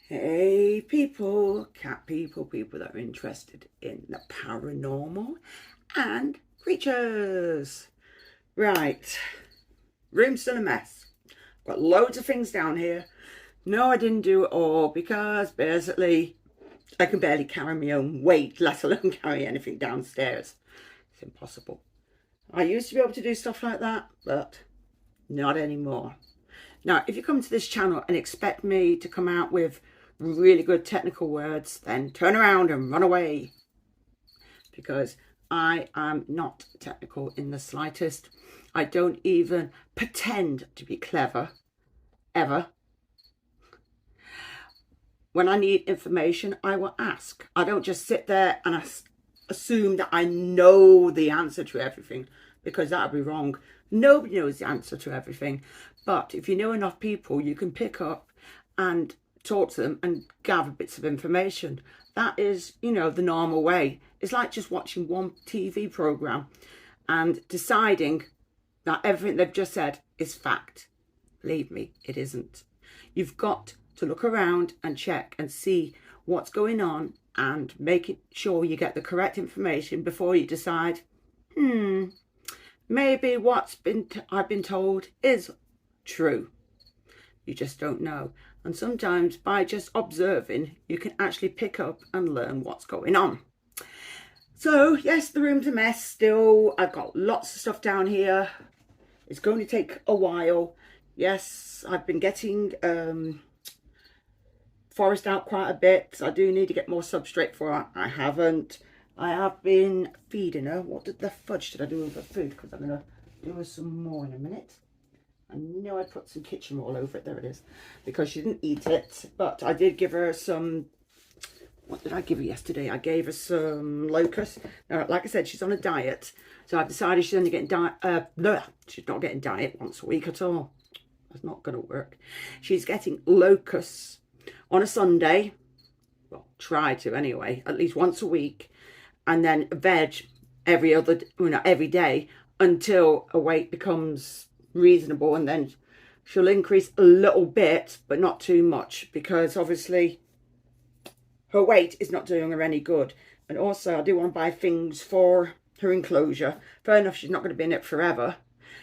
Hey people, cat people, people that are interested in the paranormal and creatures. Right, room's still a mess. Got loads of things down here. No, I didn't do it all because basically I can barely carry my own weight, let alone carry anything downstairs. It's impossible. I used to be able to do stuff like that, but not anymore. Now, if you come to this channel and expect me to come out with really good technical words, then turn around and run away, because I am not technical in the slightest. I don't even pretend to be clever, ever. When I need information, I will ask. I don't just sit there and assume that I know the answer to everything, because that would be wrong. Nobody knows the answer to everything. But if you know enough people, you can pick up and talk to them and gather bits of information. That is, the normal way. It's like just watching one TV program and deciding that everything they've just said is fact. Believe me, it isn't. You've got to look around and check and see what's going on and make sure you get the correct information before you decide, maybe I've been told is true. You just don't know. And sometimes by just observing, you can actually pick up and learn what's going on. So yes, the room's a mess still. I've got lots of stuff down here. It's going to take a while. Yes, I've been getting Forrest out quite a bit. I do need to get more substrate for her. I haven't. I have been feeding her. What did the fudge did I do with her food? Because I'm going to do her some more in a minute. I know I put some kitchen roll over it. There it is. Because she didn't eat it. But I did give her some... What did I give her yesterday? I gave her some locusts. Now, like I said, she's on a diet. So I've decided she's only getting she's not getting diet once a week at all. That's not going to work. She's getting locusts on a Sunday. Well, try to anyway. At least once a week. And then veg every day until her weight becomes reasonable, and then she'll increase a little bit but not too much, because obviously her weight is not doing her any good. And also I do want to buy things for her enclosure. Fair enough, she's not going to be in it forever,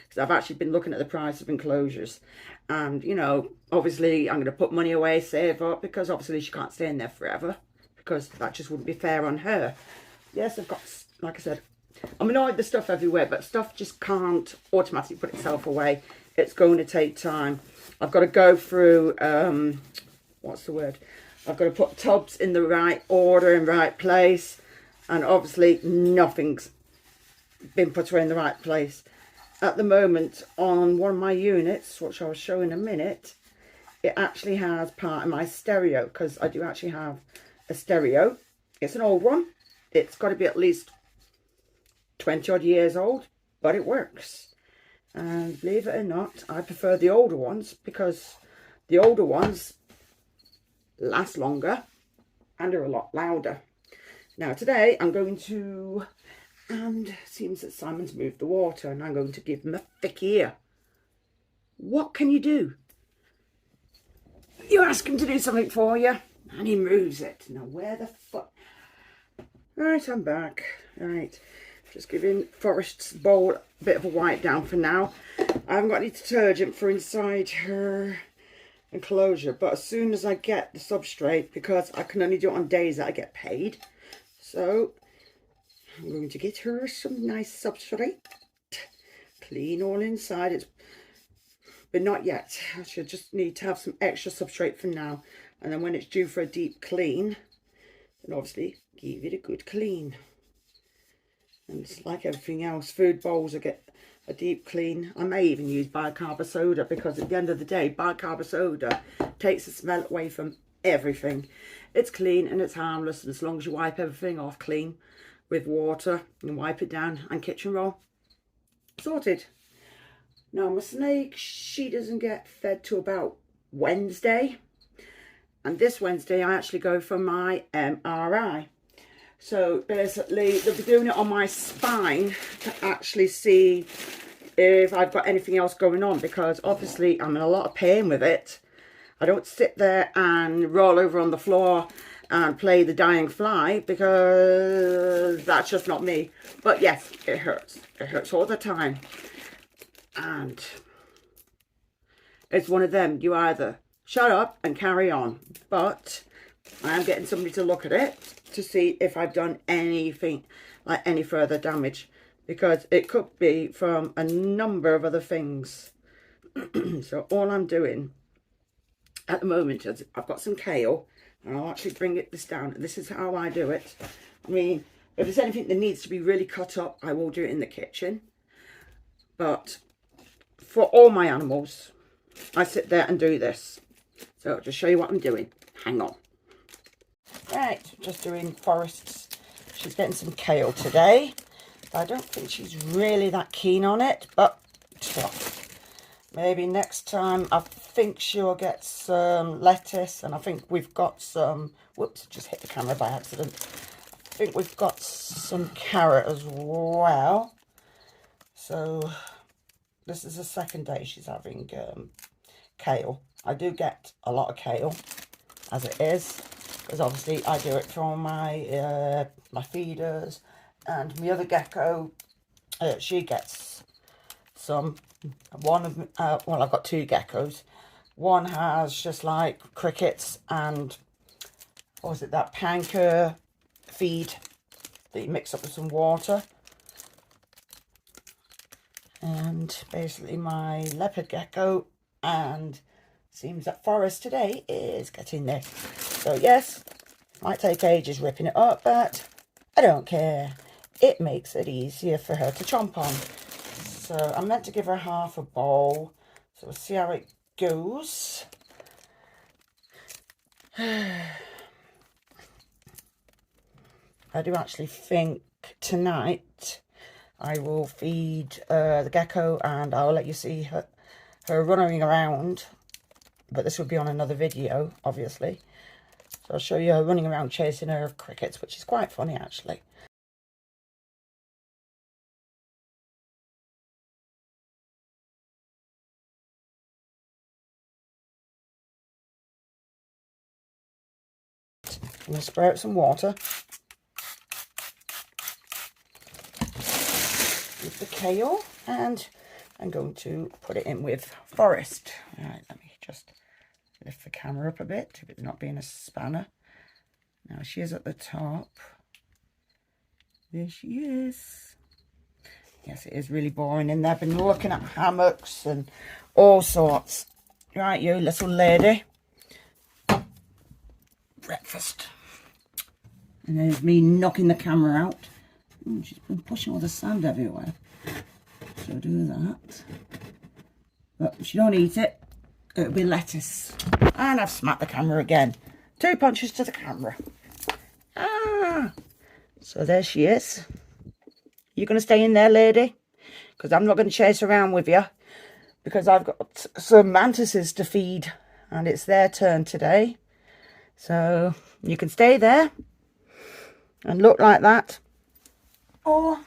because I've actually been looking at the price of enclosures, and obviously I'm going to put money away, save up, because obviously she can't stay in there forever, because that just wouldn't be fair on her. Yes, I've got, like I said, I'm annoyed there's stuff everywhere, but stuff just can't automatically put itself away. It's going to take time. I've got to go through, what's the word? I've got to put tubs in the right order, in the right place. And obviously nothing's been put away in the right place. At the moment, on one of my units, which I'll show in a minute, it actually has part of my stereo, because I do actually have a stereo. It's an old one. It's got to be at least 20 odd years old, but it works. And believe it or not, I prefer the older ones, because the older ones last longer and are a lot louder. Now today I'm going to, and it seems that Simon's moved the water, and I'm going to give him a thick ear. What can you do? You ask him to do something for you and he moves it. Now where the fuck? Right, I'm back. Right. Just giving Forrest's bowl a bit of a wipe down for now. I haven't got any detergent for inside her enclosure, but as soon as I get the substrate, because I can only do it on days that I get paid, so I'm going to get her some nice substrate. Clean all inside, but not yet. I should just need to have some extra substrate for now, and then when it's due for a deep clean, then obviously give it a good clean. And it's like everything else, food bowls will get a deep clean. I may even use bicarb soda, because at the end of the day, bicarb soda takes the smell away from everything. It's clean and it's harmless, and as long as you wipe everything off clean with water and wipe it down and kitchen roll, sorted. Now my snake, she doesn't get fed till about Wednesday, and this Wednesday I actually go for my MRI. So basically they'll be doing it on my spine to actually see if I've got anything else going on, because obviously I'm in a lot of pain with it. I don't sit there and roll over on the floor and play the dying fly, because that's just not me. But yes, it hurts. It hurts all the time. And it's one of them. You either shut up and carry on. But I am getting somebody to look at it to see if I've done anything, like any further damage. Because it could be from a number of other things. So all I'm doing at the moment is I've got some kale, and I'll actually bring this down. This is how I do it. I mean, if there's anything that needs to be really cut up, I will do it in the kitchen. But for all my animals, I sit there and do this. So I'll just show you what I'm doing. Hang on. Right, just doing Forrest's. She's getting some kale today. I don't think she's really that keen on it, but well, maybe next time. I think she'll get some lettuce, and I think we've got some, whoops, just hit the camera by accident. I think we've got some carrot as well. So this is the second day she's having kale. I do get a lot of kale as it is, because obviously I do it for my my feeders, and my other gecko, she gets some. One of well, I've got two geckos. One has just like crickets and, what was it, that panker feed that you mix up with some water. And basically my leopard gecko, and seems that Forrest today is getting there. So yes, might take ages ripping it up, but I don't care. It makes it easier for her to chomp on. So I'm meant to give her half a bowl. So we'll see how it goes. I do actually think tonight I will feed the gecko, and I'll let you see her running around. But this will be on another video, obviously. So I'll show you her running around chasing her crickets, which is quite funny actually. I'm going to spray out some water with the kale, and I'm going to put it in with Forrest. All right, let me just lift the camera up a bit if it's not being a spanner. Now she is at the top. There she is. Yes, it is really boring in there. I've been looking at hammocks and all sorts. Right, you little lady. Breakfast. And there's me knocking the camera out. She's been pushing all the sand everywhere. So do that. But if she don't eat it, it'll be lettuce. And I've smacked the camera again. 2 punches to the camera. Ah! So there she is. You going to stay in there, lady? Because I'm not going to chase around with you. Because I've got some mantises to feed. And it's their turn today. So you can stay there and look like that, or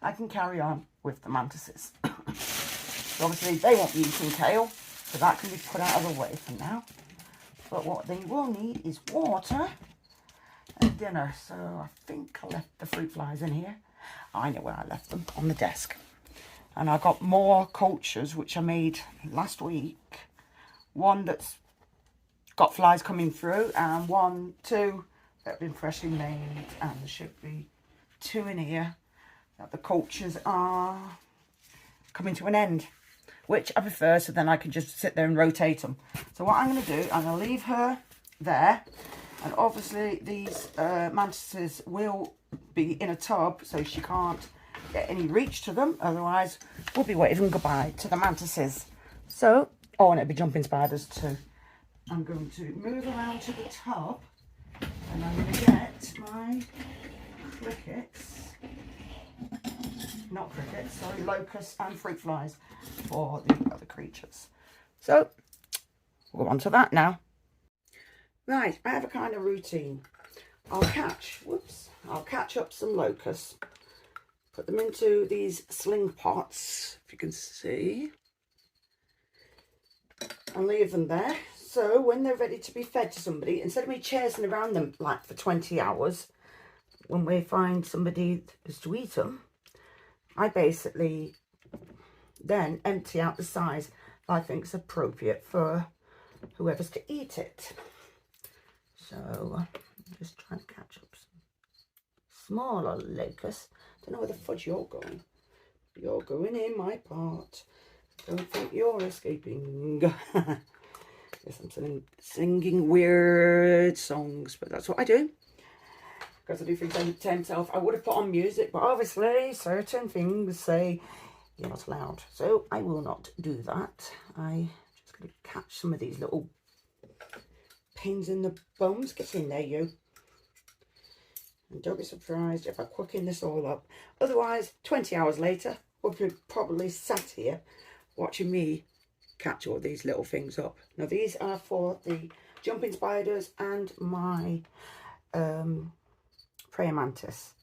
I can carry on with the mantises. So obviously they won't be eating kale, so that can be put out of the way for now. But what they will need is water and dinner. So I think I left the fruit flies in here. I know where I left them, on the desk. And I got more cultures which I made last week. One that's got flies coming through, and 2 that have been freshly made, and there should be 2 in here that the cultures are coming to an end, which I prefer, so then I can just sit there and rotate them. So what I'm going to do, I'm going to leave her there, and obviously these mantises will be in a tub, so she can't get any reach to them, otherwise we'll be waving goodbye to the mantises. So, oh, and it'll be jumping spiders too. I'm going to move around to the tub, and I'm going to get my crickets, not crickets, sorry, locusts and fruit flies for the other creatures. So, we'll go on to that now. Right, I have a kind of routine. I'll catch up some locusts, put them into these sling pots, if you can see, and leave them there. So when they're ready to be fed to somebody, instead of me chasing around them like for 20 hours, when we find somebody who's to eat them, I basically then empty out the size I think is appropriate for whoever's to eat it. So I'm just trying to catch up some smaller locusts. Don't know where the fudge you're going. You're going in my part. Don't think you're escaping. Yes, I'm singing weird songs, but that's what I do. Because I do things to myself. I would have put on music, but obviously certain things say you're not allowed. So I will not do that. I'm just going to catch some of these little pains in the bones. Get in there, you. And don't be surprised if I quicken this all up. Otherwise, 20 hours later, we'll be probably sat here watching me catch all these little things up. Now, these are for the jumping spiders and my praying mantis.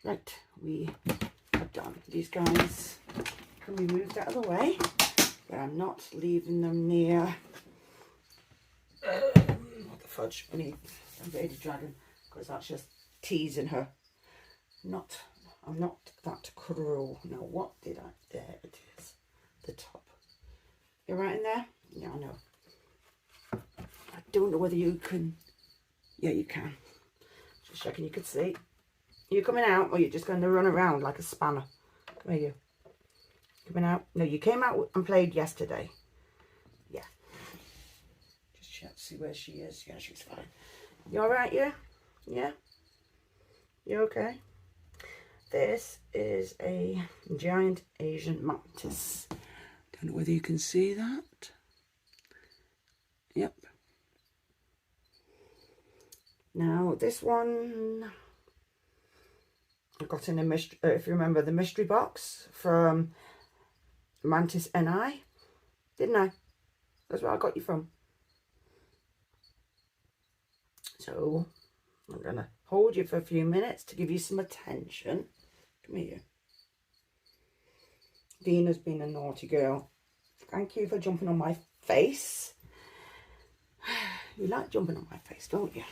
Right, we are done. These guys can be moved out of the way, but I'm not leaving them near what the fudge, any lady dragon, because that's just teasing her. I'm not that cruel. Now, what did I? There it is, the top. You're right in there? Yeah, I know. I don't know whether you can. Yeah, you can. Just checking you could see. You coming out, or you're just going to run around like a spanner? Come here, you. Coming out? No, you came out and played yesterday. Yeah. Just check to see where she is. Yeah, she's fine. You all right, yeah? Yeah? You okay? This is a giant Asian mantis. Don't know whether you can see that. Yep. Now, this one I got in a mystery, if you remember the mystery box from Mantis NI, didn't I? That's where I got you from. So I'm going to hold you for a few minutes to give you some attention. Come here. Dina's been a naughty girl. Thank you for jumping on my face. You like jumping on my face, don't you?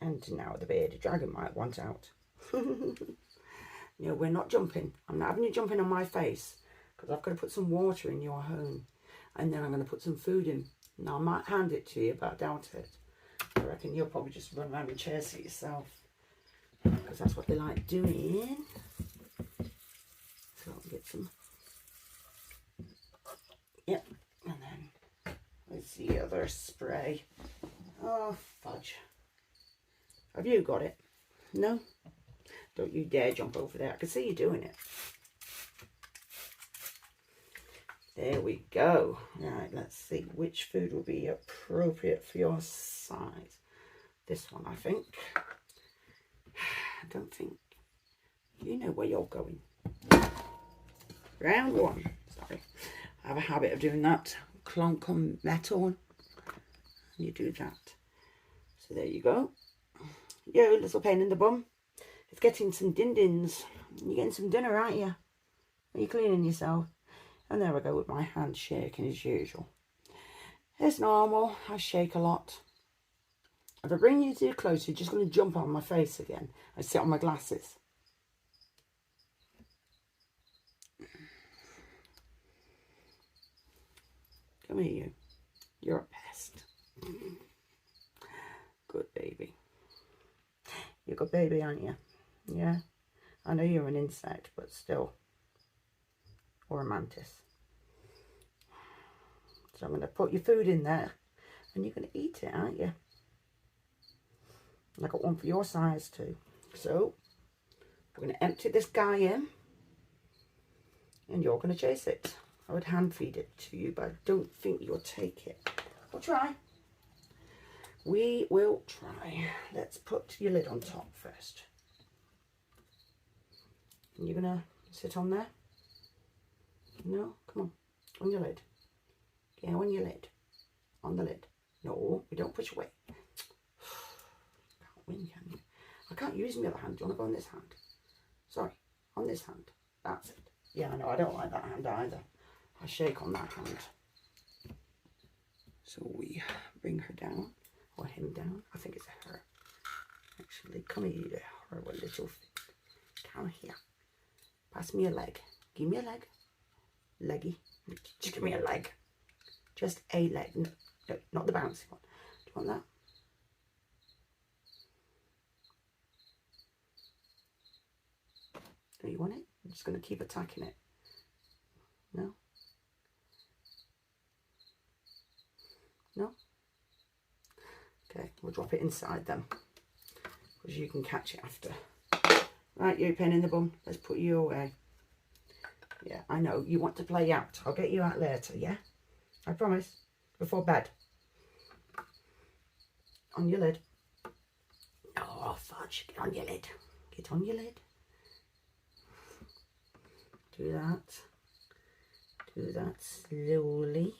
And now the bearded dragon might want out. No, we're not jumping. I'm not having you jumping on my face, because I've got to put some water in your home, and then I'm going to put some food in. Now, I might hand it to you, but I doubt it. I reckon you'll probably just run around and chase it yourself, because that's what they like doing. So I'll get some. Yep, and then where's the other spray? Oh, fudge. Have you got it? No? Don't you dare jump over there. I can see you doing it. There we go. Right, let's see which food will be appropriate for your size. This one, I think. I don't think you know where you're going. Round one. Sorry. I have a habit of doing that. Clonk on metal. And you do that. So there you go. Yo, little pain in the bum. It's getting some din-dins. You're getting some dinner, aren't you? Are you cleaning yourself? And there I go with my hand shaking as usual. It's normal. I shake a lot. If I bring you too close, you're just going to jump on my face again. I sit on my glasses. Come here, you. You're a pest. Good baby. You're a good baby, aren't you? Yeah. I know you're an insect, but still. Or a mantis. So I'm going to put your food in there. And you're going to eat it, aren't you? And I got one for your size too. So, we're going to empty this guy in. And you're going to chase it. I would hand feed it to you, but I don't think you'll take it. We'll try. We will try. Let's put your lid on top first. And you're going to sit on there? No? Come on your lid. Yeah, on your lid. On the lid. No, we don't push away. Can't win, can you? I can't use my other hand. Do you want to go on this hand? Sorry, on this hand. That's it. Yeah, I know, I don't like that hand either. I shake on that hand. So we bring her down, or him down. I think it's a her. Actually, come here, you horrible little thing. Come here. Pass me a leg. Give me a leg. Leggy. Just give me a leg. Just a leg. No, not the bouncy one. Do you want that? Do you want it? I'm just going to keep attacking it. No? No? Okay, we'll drop it inside then. Because you can catch it after. Right, you pen in the bum. Let's put you away. Yeah, I know. You want to play out. I'll get you out later, yeah? I promise. Before bed. On your lid. Oh, fudge. Get on your lid. Get on your lid. Do that. Do that slowly.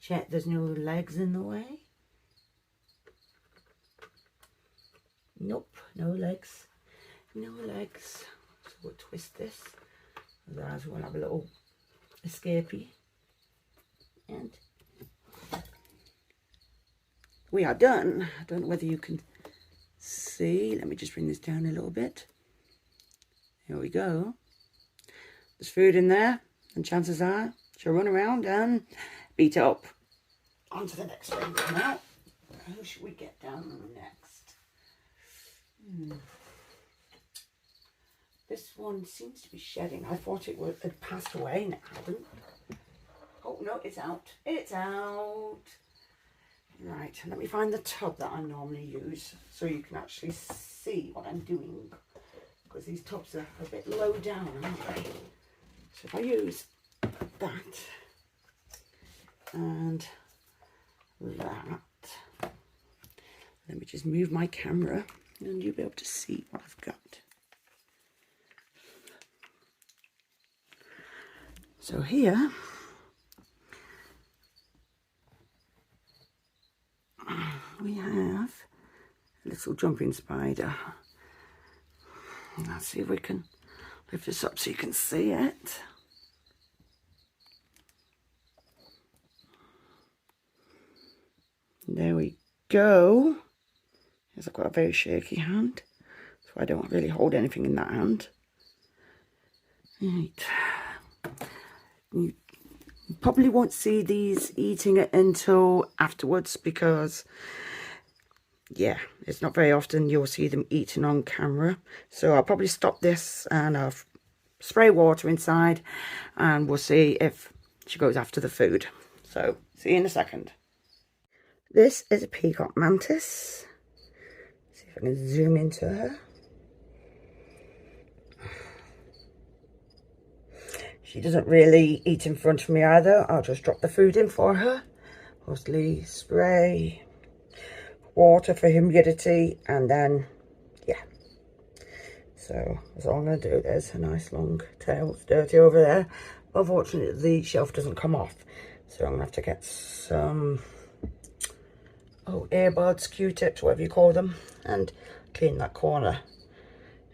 Check there's no legs in the way. Nope, no legs. No legs. So we'll twist this. Otherwise we'll have a little escapee. And we are done. I don't know whether you can see. Let me just bring this down a little bit. Here we go. There's food in there, and chances are she'll run around and beat it up. On to the next one now. Who should we get down next? This one seems to be shedding. I thought it had passed away and it hadn't. Oh no, it's out. It's out. Right, let me find the tub that I normally use so you can actually see what I'm doing. Because these tubs are a bit low down, aren't they? So if I use that and that, let me just move my camera and you'll be able to see what I've got. So here we have a little jumping spider. Let's see if we can lift this up so you can see it. There we go. Yes, I've got a very shaky hand, so I don't really hold anything in that hand. Right. You probably won't see these eating it until afterwards because, yeah, it's not very often you'll see them eating on camera. So I'll probably stop this and I'll spray water inside and we'll see if she goes after the food. So, see you in a second. This is a peacock mantis. See if I can zoom into her. She doesn't really eat in front of me either. I'll just drop the food in for her. Mostly spray, water for humidity, and then, yeah. So that's all I'm going to do. There's a nice long tail. It's dirty over there. Unfortunately, the shelf doesn't come off. So I'm going to have to get some earbuds, Q-tips, whatever you call them, and clean that corner.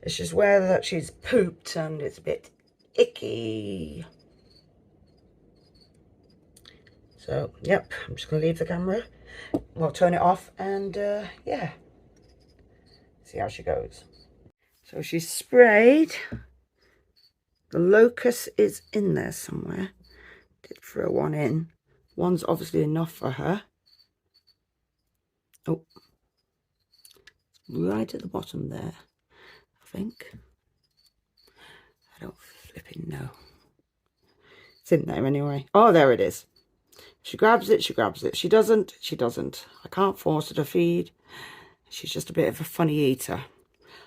It's just where that she's pooped and it's a bit icky. So, yep, I'm just going to leave the camera. Well, turn it off and, yeah, see how she goes. So she's sprayed. The locust is in there somewhere. Did throw one in. One's obviously enough for her. Oh, right at the bottom there. I think. I don't flipping know. It's in there anyway. Oh, there it is. She grabs it, she grabs it. She doesn't, she doesn't. I can't force her to feed. She's just a bit of a funny eater.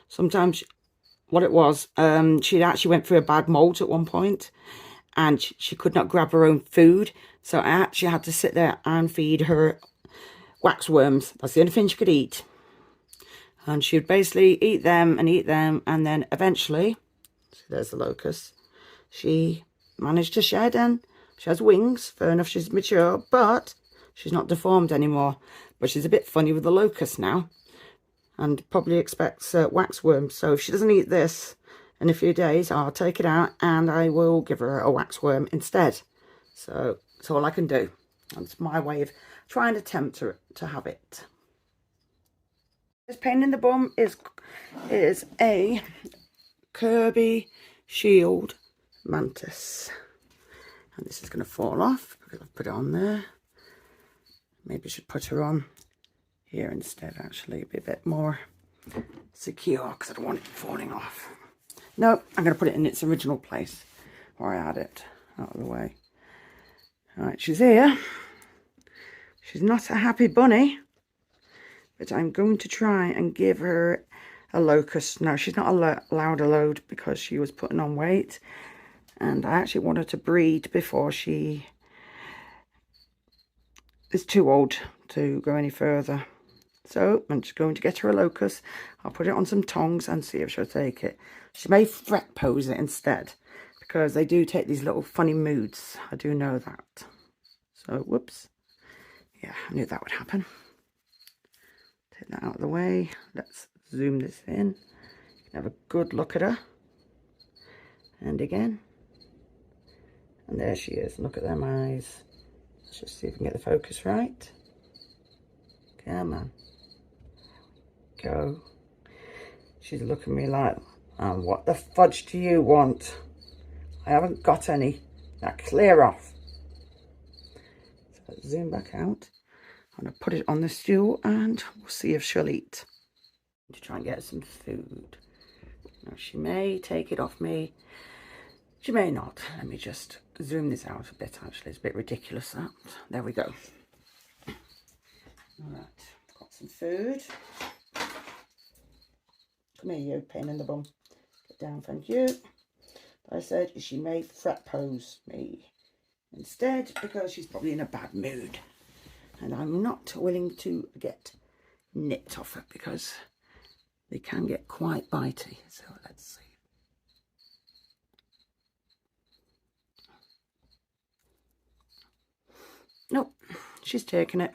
Sometimes, what it was, she actually went through a bad molt at one point, and she could not grab her own food. So I actually had to sit there and feed her waxworms. That's the only thing she could eat. And she would basically eat them, and then eventually, see, there's the locust, she managed to shed, and she has wings. Fair enough, she's mature, but she's not deformed anymore. But she's a bit funny with the locust now, and probably expects waxworms. So if she doesn't eat this in a few days, I'll take it out and I will give her a waxworm instead. So it's all I can do. That's my way of trying to tempt her to have it. This pain in the bum is a Kirby Shield Mantis. And this is going to fall off because I've put it on there. Maybe I should put her on here instead, actually. Be a bit more secure because I don't want it falling off. No, I'm going to put it in its original place where I had it out of the way. Alright, she's here. She's not a happy bunny, but I'm going to try and give her a locust. No, she's not allowed a load because she was putting on weight, and I actually want her to breed before she is too old to go any further. So I'm just going to get her a locust. I'll put it on some tongs and see if she'll take it. She may fret pose it instead, because they do take these little funny moods. I do know that. So, whoops. Yeah, I knew that would happen. Take that out of the way. Let's zoom this in. Have a good look at her. And again. And there she is. Look at them eyes. Let's just see if we can get the focus right. Come on. Go. She's looking at me like, oh, what the fudge do you want? I haven't got any. Now clear off. So let's zoom back out. I'm going to put it on the stool and we'll see if she'll eat. To try and get some food. Now she may take it off me. She may not. Let me just zoom this out a bit, actually. It's a bit ridiculous, that. There we go. Alright, got some food. Come here, you pain in the bum. Get down, thank you. I said she may fret pose me instead because she's probably in a bad mood. And I'm not willing to get nipped off her because they can get quite bitey. So let's see. Nope, she's taking it.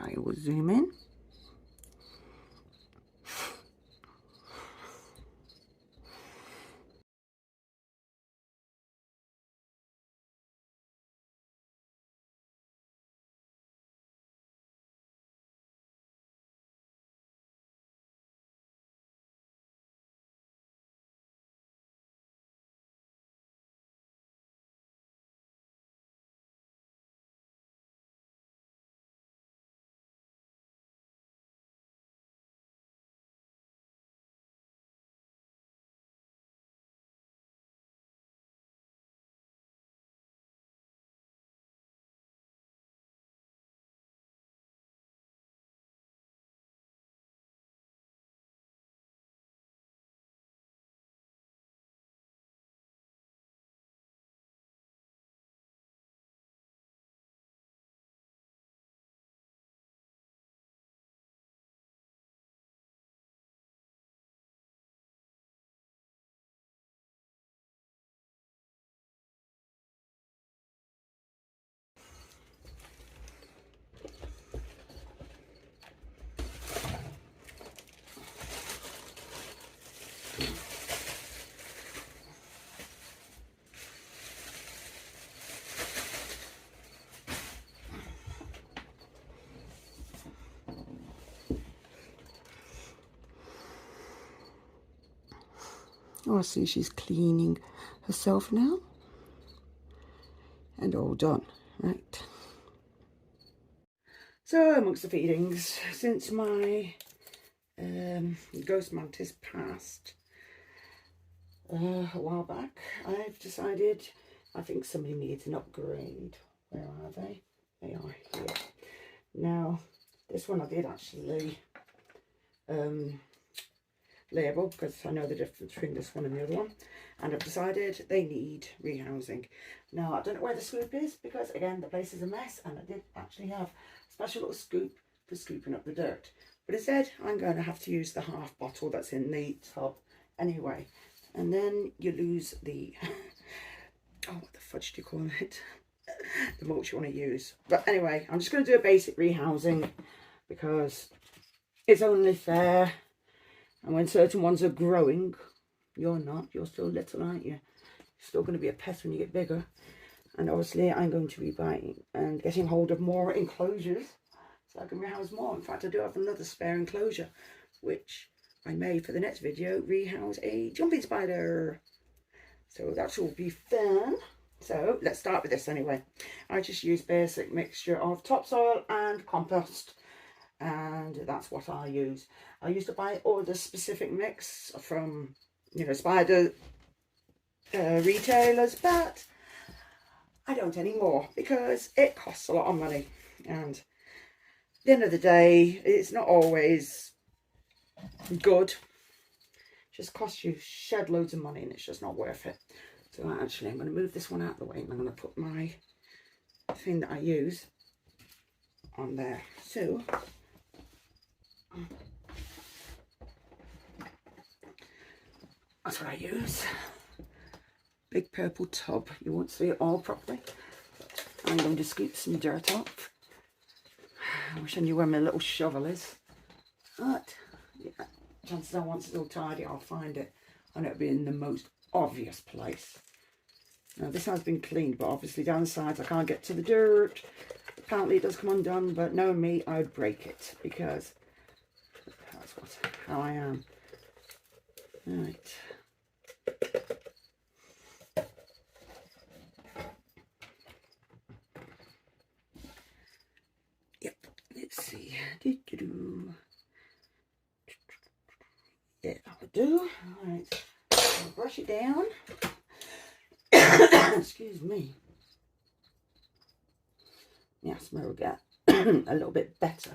I will zoom in. Oh, I see she's cleaning herself now. And all done, right? So amongst the feedings, since my ghost mantis passed a while back, I've decided I think somebody needs an upgrade. Where are they? They are here. Now, this one I did actually label because I know the difference between this one and the other one, and I've decided they need rehousing. Now, I don't know where the scoop is because, again, the place is a mess, and I did actually have a special little scoop for scooping up the dirt. But instead, I'm going to have to use the half bottle that's in the tub anyway. And then you lose the, oh, what the fudge do you call it? The mulch you want to use. But anyway, I'm just going to do a basic rehousing because it's only fair. And when certain ones are growing, you're not. You're still little, aren't you? You're still going to be a pest when you get bigger. And obviously, I'm going to be buying and getting hold of more enclosures so I can rehouse more. In fact, I do have another spare enclosure, which I may, for the next video, rehouse a jumping spider. So that will be fun. So let's start with this anyway. I just use basic mixture of topsoil and compost, and that's what I use. I used to buy all the specific mix from, you know, spider retailers, but I don't anymore because it costs a lot of money, and at the end of the day, it's not always good. It just costs you shed loads of money, and it's just not worth it. So actually, I'm going to move this one out of the way, and I'm going to put my thing that I use on there. So that's what I use. Big purple tub. You won't see it all properly. I'm going to scoop some dirt off. I wish I knew where my little shovel is. But yeah, chances are once it's all tidy, I'll find it. And it'll be in the most obvious place. Now this has been cleaned, but obviously down the sides I can't get to the dirt. Apparently it does come undone, but knowing me, I would break it because that's how I am. Right. Yep. Let's see. Yeah, that would do. All right. I'll brush it down. Excuse me. The asthma will get a little bit better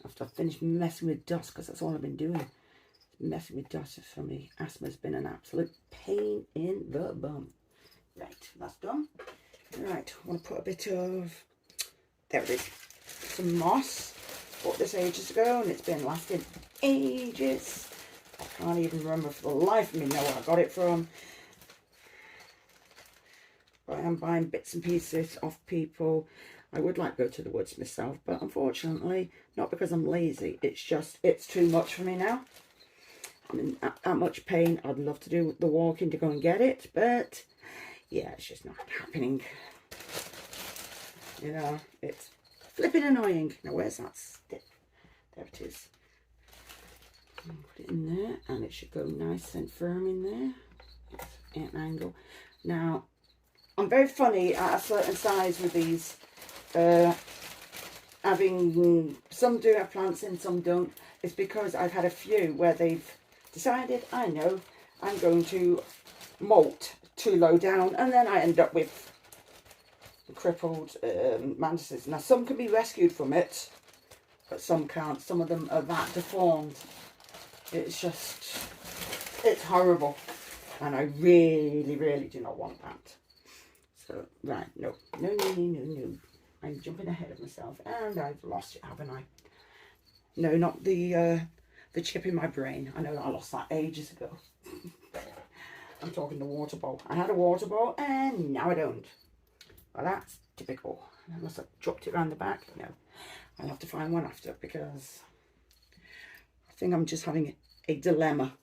after I've finished messing with dust, because that's all I've been doing. Messing with dust for me. Asthma's been an absolute pain in the bum. Right, that's done. Right, I want to put a bit of, there it is, some moss. Bought this ages ago and it's been lasting ages. I can't even remember for the life of me know where I got it from. But I am buying bits and pieces off people. I would like to go to the woods myself, but unfortunately, not because I'm lazy, it's just, it's too much for me now. I'm in that much pain. I'd love to do the walking to go and get it, but yeah, it's just not happening. You know, it's flipping annoying. Now, where's that stick? There it is. Put it in there, and it should go nice and firm in there. It's at an angle. Now, I'm very funny at a certain size with these. Having some do have plants in, some don't. It's because I've had a few where they've decided, I know, I'm going to molt too low down, and then I end up with crippled mantises. Now, some can be rescued from it, but some can't. Some of them are that deformed. It's just, it's horrible, and I really, really do not want that. So, right, no. I'm jumping ahead of myself, and I've lost it, haven't I? No, not the chip in my brain. I know that I lost that ages ago. I'm talking the water bowl. I had a water bowl, and now I don't. Well, that's typical. Unless I dropped it around the back. No, I'll have to find one after, because I think I'm just having a dilemma.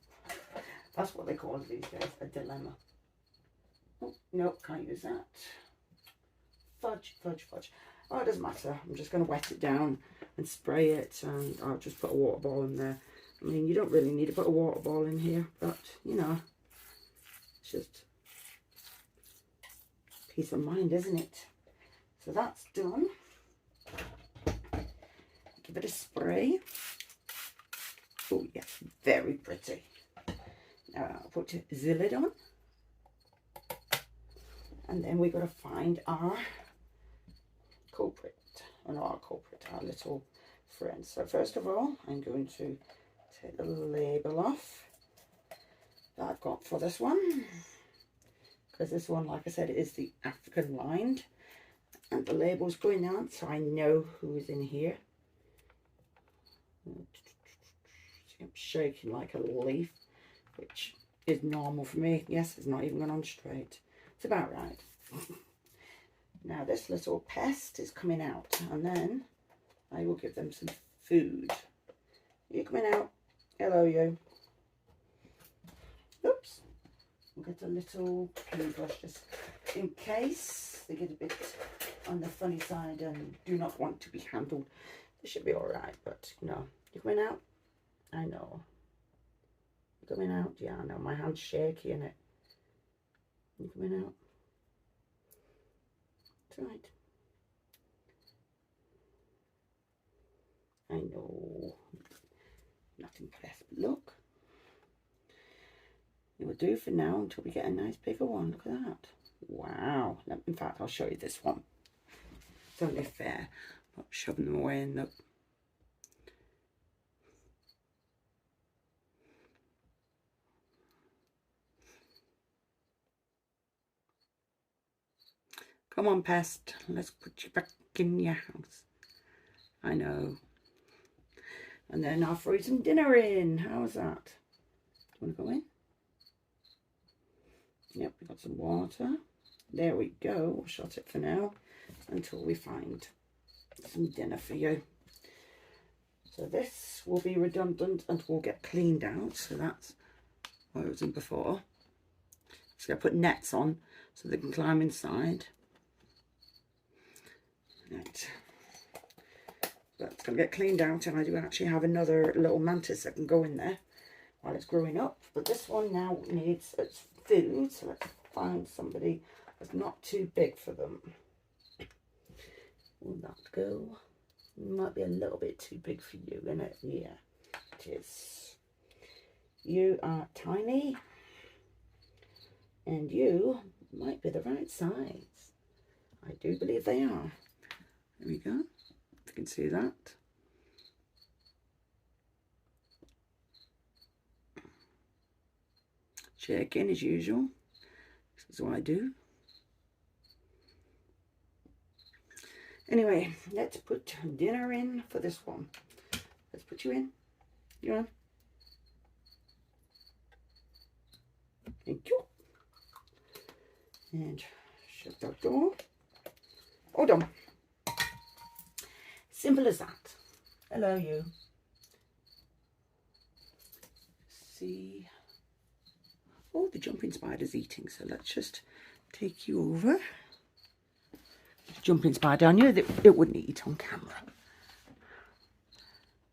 That's what they call it these days, a dilemma. Oh, no, can't use that. Fudge. Oh, it doesn't matter. I'm just going to wet it down and spray it, and I'll just put a water ball in there. I mean, you don't really need to put a water ball in here, but, you know, it's just peace of mind, isn't it? So that's done. give it a spray. Oh yes, very pretty. Now I'll put the lid on. And then we've got to find our culprit. Or not our culprit, our little friend. So first of all, I'm going to take the label off that I've got for this one. Because this one, like I said, is the African lined. And the label's going on, so I know who's in here. I'm shaking like a leaf, which is normal for me. Yes, it's not even going on straight. It's about right. Now this little pest is coming out, and then I will give them some food. You coming out? Hello, you. Oops. We'll get a little clean brush just in case they get a bit on the funny side and do not want to be handled. They should be all right, but you know, you coming out? I know. You coming out? Yeah, I know. My hand's shaky, innit? You coming out? It's all right. I know. Not impressed, but look. It will do for now until we get a nice bigger one. Look at that. Wow. In fact, I'll show you this one. It's only fair. Not shoving them away in the... Come on, pest. Let's put you back in your house. I know. And then I'll throw some dinner in. How's that? Do you want to go in? Yep, we've got some water. There we go. We'll shut it for now until we find some dinner for you. So this will be redundant and will get cleaned out. So that's what I was in before. So I put nets on so they can climb inside. Right. That's going to get cleaned out, and I do actually have another little mantis that can go in there while it's growing up. But this one now needs its food, so let's find somebody that's not too big for them. Will that go? Might be a little bit too big for you, isn't it? Yeah, it is. You are tiny, and you might be the right size. I do believe they are. There we go. If you can see that. Shaking as usual. This is what I do. Anyway, let's put dinner in for this one. Let's put you in. You on? Thank you. And shut that door. Hold on. Simple as that. Hello, you. See. Oh, the jumping spider's eating, so let's just take you over. Jumping spider, I knew that it wouldn't eat on camera.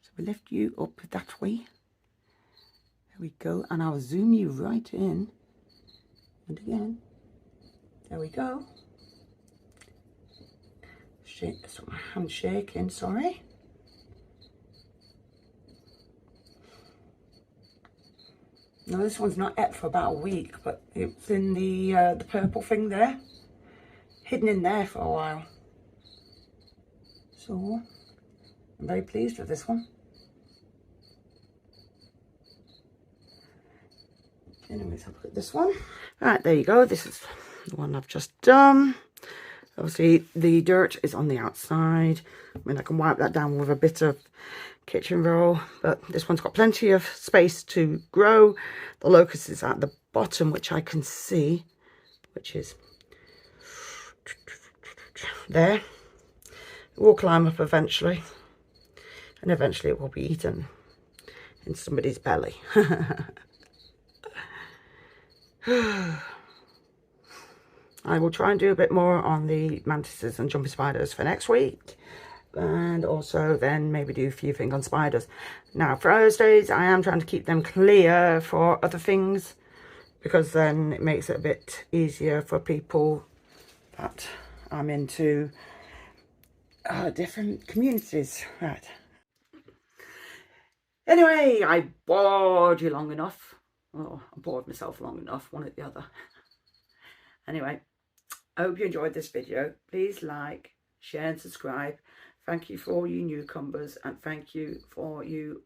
So we lift you up that way. There we go, and I'll zoom you right in. And again. There we go. Shake, so my hand's shaking, sorry. Now this one's not ate for about a week, but it's in the purple thing there, hidden in there for a while. So I'm very pleased with this one. Anyways, I'll look at this one. Right, there you go. This is the one I've just done. Obviously, the dirt is on the outside. I mean, I can wipe that down with a bit of kitchen roll, but this one's got plenty of space to grow. The locust is at the bottom, which I can see, which is there. It will climb up eventually, and eventually it will be eaten in somebody's belly. I will try and do a bit more on the mantises and jumping spiders for next week. And also then maybe do a few things on spiders. Now, Thursdays, I am trying to keep them clear for other things, because then it makes it a bit easier for people that I'm into different communities. Right. Anyway, I bored you long enough. Oh, I bored myself long enough, one or the other. Anyway, I hope you enjoyed this video. Please like, share and subscribe. Thank you for all you newcomers, and thank you for you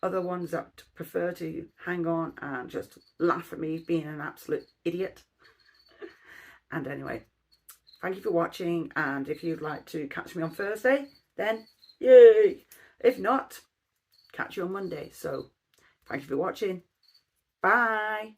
other ones that prefer to hang on and just laugh at me being an absolute idiot. And anyway, thank you for watching, and if you'd like to catch me on Thursday, then yay! If not, catch you on Monday. So thank you for watching. Bye.